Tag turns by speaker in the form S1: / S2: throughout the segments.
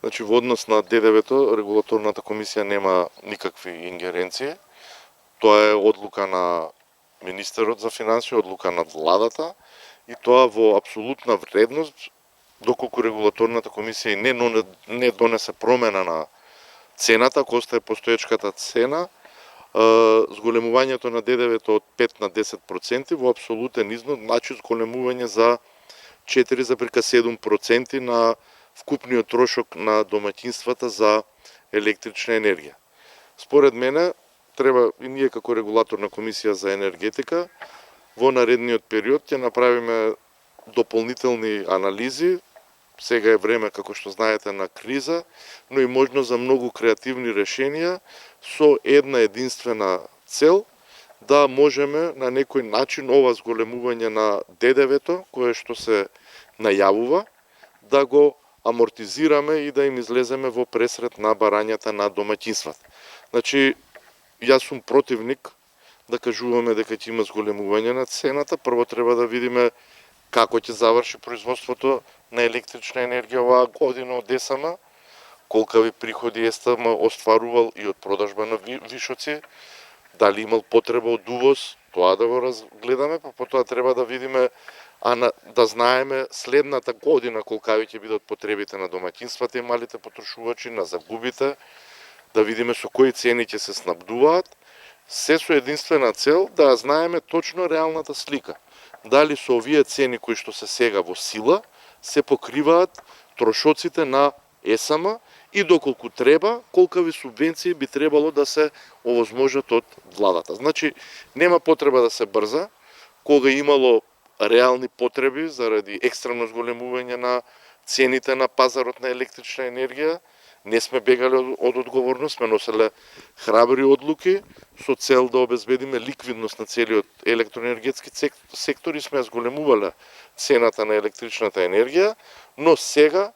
S1: Значи, во однос на ДДВ-то, регулаторната комисија нема никакви ингеренции. Тоа е одлука на министерот за финансии, одлука на владата и тоа во апсолутна вредност, доколку регулаторната комисија не донесе промена на цената, ако остае постоечката цена, зголемувањето на ДДВ-то од 5 на 10% во апсолутен износ, значи зголемување за 4,7% на вкупниот трошок на домаќинствата за електрична енергија. Според мене, треба и ние како регулаторна комисија за енергетика во наредниот период ќе направиме дополнителни анализи. Сега е време, како што знаете, на криза, но и можно за многу креативни решенија со една единствена цел да можеме на некој начин ова зголемување на ДДВ-то, кое што се најавува, да го амортизираме и да им излеземе во пресрет на барањата на домаќинствата. Значи, јас сум противник да кажуваме дека ќе има зголемување на цената. Прво треба да видиме како ќе заврши производството на електрична енергија оваа година од ЕСМ, колкави приходи ЕСМ остварувал и од продажба на вишоци, дали имал потреба од увоз, тоа да го разгледаме, па потоа треба да видиме, да знаеме следната година колкави ќе бидат потребите на домаќинствата и малите потрошувачи, на загубите, да видиме со кои цени ќе се снабдуваат, се со единствена цел да знаеме точно реалната слика. Дали со овие цени кои што се сега во сила, се покриваат трошоците на ЕСМ и доколку треба, колкави субвенции би требало да се овозможат од владата. Значи, нема потреба да се брза, кога имало реални потреби заради екстремно зголемување на цените на пазарот на електрична енергија, не сме бегали од одговорност, сме носеле храбри одлуки со цел да обезбедиме ликвидност на целиот електроенергетски сектор и сме зголемувале цената на електричната енергија, но сега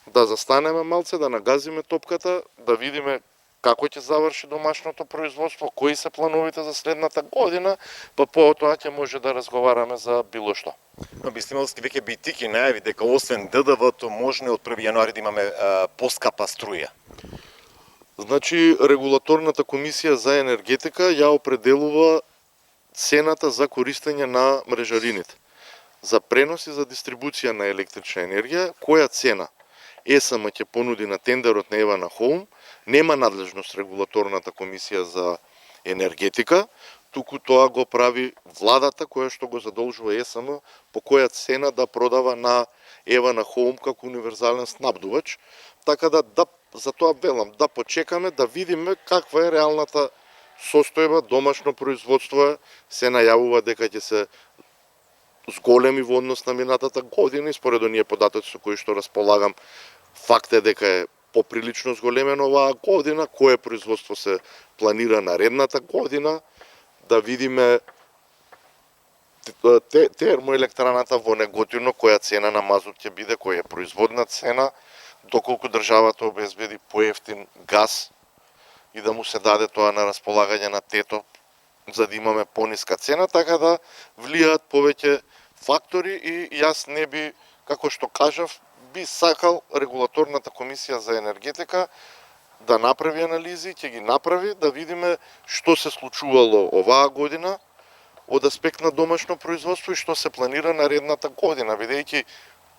S1: да застанеме малце, да нагазиме топката, да видиме како ќе заврши домашното производство, кои се плановите за следната година, па потоа ќе може да разговараме за било што.
S2: Но би сте веќе битики најави дека освен ДДВ-то можно од 1 јануари да имаме поскапа струја.
S1: Значи, регулаторната комисија за енергетика ја определува цената за користење на мрежарините. За пренос и за дистрибуција на електрична енергија, која цена ЕСМ ќе понуди на тендерот на Евана Хоум, нема надлежност регулаторната комисија за енергетика, туку тоа го прави владата која што го задолжува ЕСМ по која цена да продава на Евана Хоум како универзален снабдувач, така да за тоа велам, да почекаме да видиме каква е реалната состојба, домашно производство се најавува дека ќе се зголеми во однос на минатата година и според оние податоци со кои што располагам, факт е дека е поприлично зголемено оваа година, кое производство се планира наредната година, да видиме термоелектраната во Неготино, која цена на мазут ќе биде, која е производна цена, доколку државата обезбеди поевтин газ и да му се даде тоа на располагање на ТЕТО, за да имаме пониска цена, така да влијаат повеќе фактори и јас не би, како што кажав, би сакал регулаторната комисија за енергетика да направи анализи, ќе ги направи, да видиме што се случувало оваа година од аспект на домашно производство и што се планира наредната година, бидејќи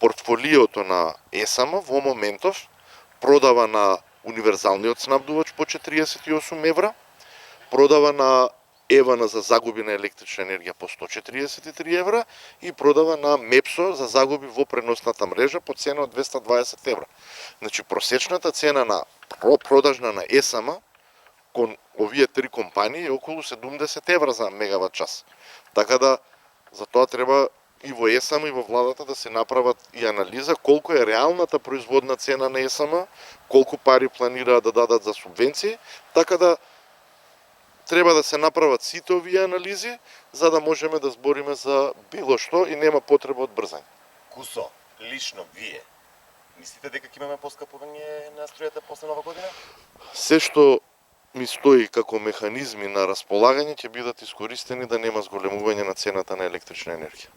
S1: портфолиото на ЕСМ во моментов продава на универзалниот снабдувач по 48 евра, продава на Евана за загуби на електрична енергија по 143 евра и продава на МЕПСО за загуби во преносната мрежа по цена од 220 евра. Значи, просечната цена на продажна на ЕСМ кон овие три компании е околу 70 евра за мегават час. Така да, за тоа треба и во ЕСМ и во владата да се направат и анализа колку е реалната производна цена на ЕСМ, колку пари планираат да дадат за субвенции, така да треба да се направат сите овие анализи, за да можеме да збориме за било што и нема потреба од брзање.
S2: Кусо, лично вие, мислите дека ќе имаме поскапување на струјата после нова година?
S1: Се што ми стои како механизми на располагање ќе бидат искористени да нема зголемување на цената на електрична енергија.